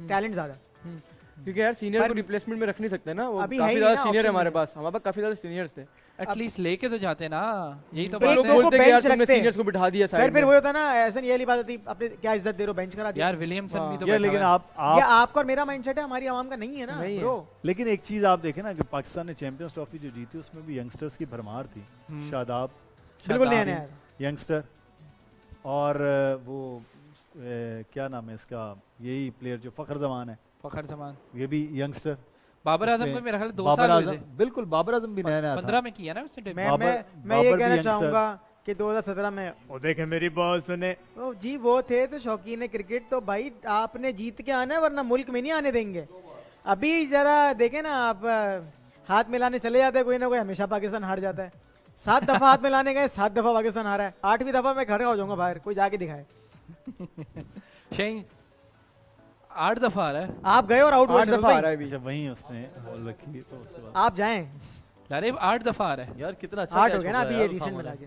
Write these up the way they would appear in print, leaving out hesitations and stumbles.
Talent ज्यादा। क्योंकि यार सीनियर को रिप्लेसमेंट में रख नहीं सकते ना, वो अभी काफी है ही ज्यादा ना, सीनियर है option हमारे नहीं पास, हमारे पास काफी ज्यादा सीनियर्स थे। एटलीस्ट लेके तो जाते ना, यही तो तो बात लोग है। बोलते कि यार तुमने रखते। सीनियर्स को बिठा दिया सर साइड फिर में। वो होता ना, ऐसा नहीं, ये वाली बात होती अपने क्या इज्जत दे रहे हो, बेंच करा दिया यार विलियमसन भी तो ये बैठा लेकिन हुआ है। ये आपका और मेरा माइंडसेट है, हमारी आवाम का नहीं है ना नहीं है। ब्रो। लेकिन एक चीज आप देखें ना कि पाकिस्तान ने चैंपियंस ट्रॉफी जो जीती उसमें भी यंगस्टर्स की भरमार थी। शादाब बिल्कुल नया नया यंगस्टर, और वो क्या नाम है इसका, यही प्लेयर जो फखर जमान है, फखर जमान, ये भी यंगस्टर। बाबर आजम को मेरा ख्याल 2 बाबर साल हुए आजम, थे। बिल्कुल बाबर आजम भी नया नया था। 15 में किया ना उसने डेब्यू। मैं ये कहना चाहूंगा कि 2017 में वो देखे मेरी बात सुने, ओ जी वो थे तो शौकीन है क्रिकेट, तो भाई आपने जीत के आना है वरना मुल्क में नहीं आने देंगे। अभी जरा देखे ना आप, हाथ मिलाने चले जाते हैं कोई ना कोई, हमेशा पाकिस्तान हार जाता है। 7 दफा हाथ मिलाने गए, 7 दफा पाकिस्तान हारा है। 8वीं दफा मैं खड़ा हो जाऊंगा बाहर, कोई जाके दिखाए। शाहीन 8 दफा आ रहा है। आप गए और आउट 8 दफा आ रहा है अभी। जब वहीं उसने बॉल रखी तो उसके बाद आप जाएं, अरे 8 दफा आ रहा है यार कितना अच्छा 8 हो गए ना अभी ये रिसेंट मिला के।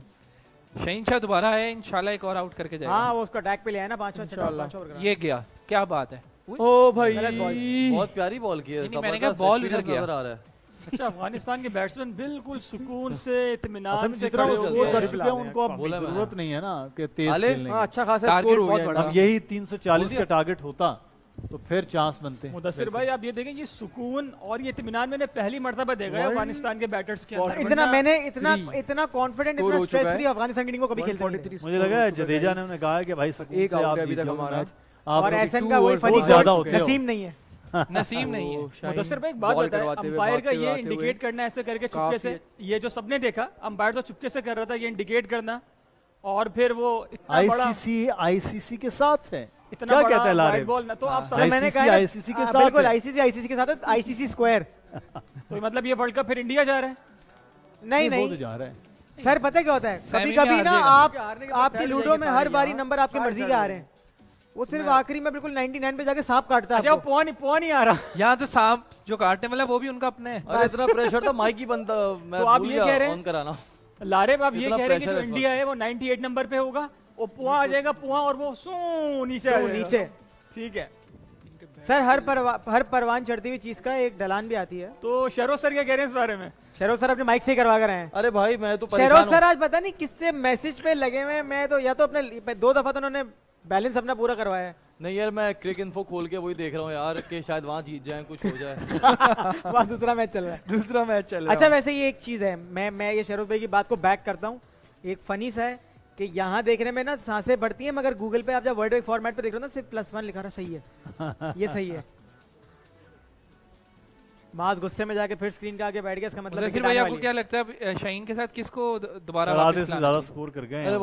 शाहीन शाह दोबारा आए, इंशाल्लाह एक और आउट करके जाएगा। हाँ वो उसको अटैक पे ले आया ना, 5वां इंशाल्लाह। 5 ओवर। ये गया, क्या बात है। ओ भाई गलत बॉल। बहुत प्यारी बॉल की है, नहीं, मैंने कहा बॉल इधर गया। नजर आ रहा है। अच्छा अफगानिस्तान के बैट्समैन बिल्कुल सुकून से इत्मीनान असल से जितना खड़े वो हो स्कोर गए। कर चुके हैं उनको अब बोला मैं। जरूरत नहीं है ना कि तेज आले? खेलने हाँ, की। अच्छा खासा टारगेट स्कोर हो बहुत गया बड़ा। इनका। अब यही 340 का टारगेट होता तो फिर चांस बनते। मुदस्सिर भाई आप ये देखें, ये सुकून और ये इत्मीनान मैंने पहली मर्तबा देखा है अफगानिस्तान के बैटर्स के अंदर। इतना मैंने इतना Three कॉन्फिडेंट, score इतना हो चुका स्ट्रेस है। फ्री अफगानिस्तान की टीम को कभी खेलते नहीं थे। मुझे लगा है जडेजा ने उन्हें कहा है कि भाई सुकून एक से आउट आप है अभी जीत तक जाओ हमारा। मैच। आप और लोग एहसन two का वही overs फनी बहुत ज्यादा होते हो। नसीम नहीं है। नसीम नहीं है। मुदस्सिर भाई एक बात बॉल बताएं, करवाते हुए, अंपायर का भागते ये हुए, इंडिकेट करना ऐसे करके चुपके काफी से, ये जो सबने देखा अंपायर तो चुपके से कर रहा था, ये इंडिकेट करना और फिर वो इतना बड़ा आईसीसी के साथ है। इतना क्या बड़ा कहता है लारे? वाइड बॉल ना, तो आप तो समझ, मैंने ICC कहा ना, ICC के हाँ, साथ बिल्कुल है। आईसीसी के साथ आईसीसी स्क्वायर। तो मतलब ये वर्ल्ड कप फिर इंडिया जा रहा है। नहीं वो तो नहीं जा रहा है। सर पता है क्या होता है, कभी सेमी में कभी हार ना जाएगा। आप हारने के बाद आपकी साइड लूडो जाएंगे में सारे हर बारी यहाँ। नंबर आपकी मर्जी के आ रहे हैं, वो सिर्फ आखिरी में बिल्कुल 99 पे जाके सांप काटता है अच्छा वो आपको। पुआ नहीं आ रहा। यहाँ तो सांप जो काटने वाला है वो भी उनका अपने है। अरे इतना प्रेशर था माइक ही बनता, मैं तो आप भूल ये गया कह रहे हैं? ऑन कराना। लारेब आप ये इतना कह रहे हैं कि pressure जो है इस इंडिया है वो 98 नंबर पे होगा, वो पुआ आ जाएगा पुआ और वो सू नीचे आ तो जाएगा। नीचे ठीक है। सर हर परवान चढ़ती हुई चीज का एक ढलान भी आती है। तो शरो सर क्या कह रहे हैं इस बारे में? शरोज सर अपने माइक से ही करवा कर आए हैं। अरे भाई मैं तो शरोज परेशान सर हूँ। आज पता नहीं किससे मैसेज पे लगे हुए हैं, मैं तो या तो अपने 2 दफा तो उन्होंने बैलेंस अपना पूरा करवाया है। नहीं यार मैं क्रिक इन्फो खोल के वही देख रहा हूँ यार कि शायद वहाँ जीत जाए, कुछ हो जाए। वहाँ दूसरा मैच चल रहा है। दूसरा मैच चल रहा अच्छा वैसे ये एक चीज है, मैं ये शरोज भाई की बात को बैक करता हूँ। एक फनी सा है कि यहाँ देखने में ना सांसें बढ़ती हैं, मगर गूगल पे आप जब वर्ड फॉर्मेट पे देख रहे हो ना सिर्फ +1 लिखा रहा, सही है। ये सही है। माज गुस्से में जाके फिर स्क्रीन के आगे बैठ गया, इसका मतलब है मुदस्सिर कि भाई आने आपको वाली है। क्या लगता है शाहीन के साथ किसको दोबारा आधे वापस से लाना ज्यादा चाहिए? स्कोर कर गए हैं। अरे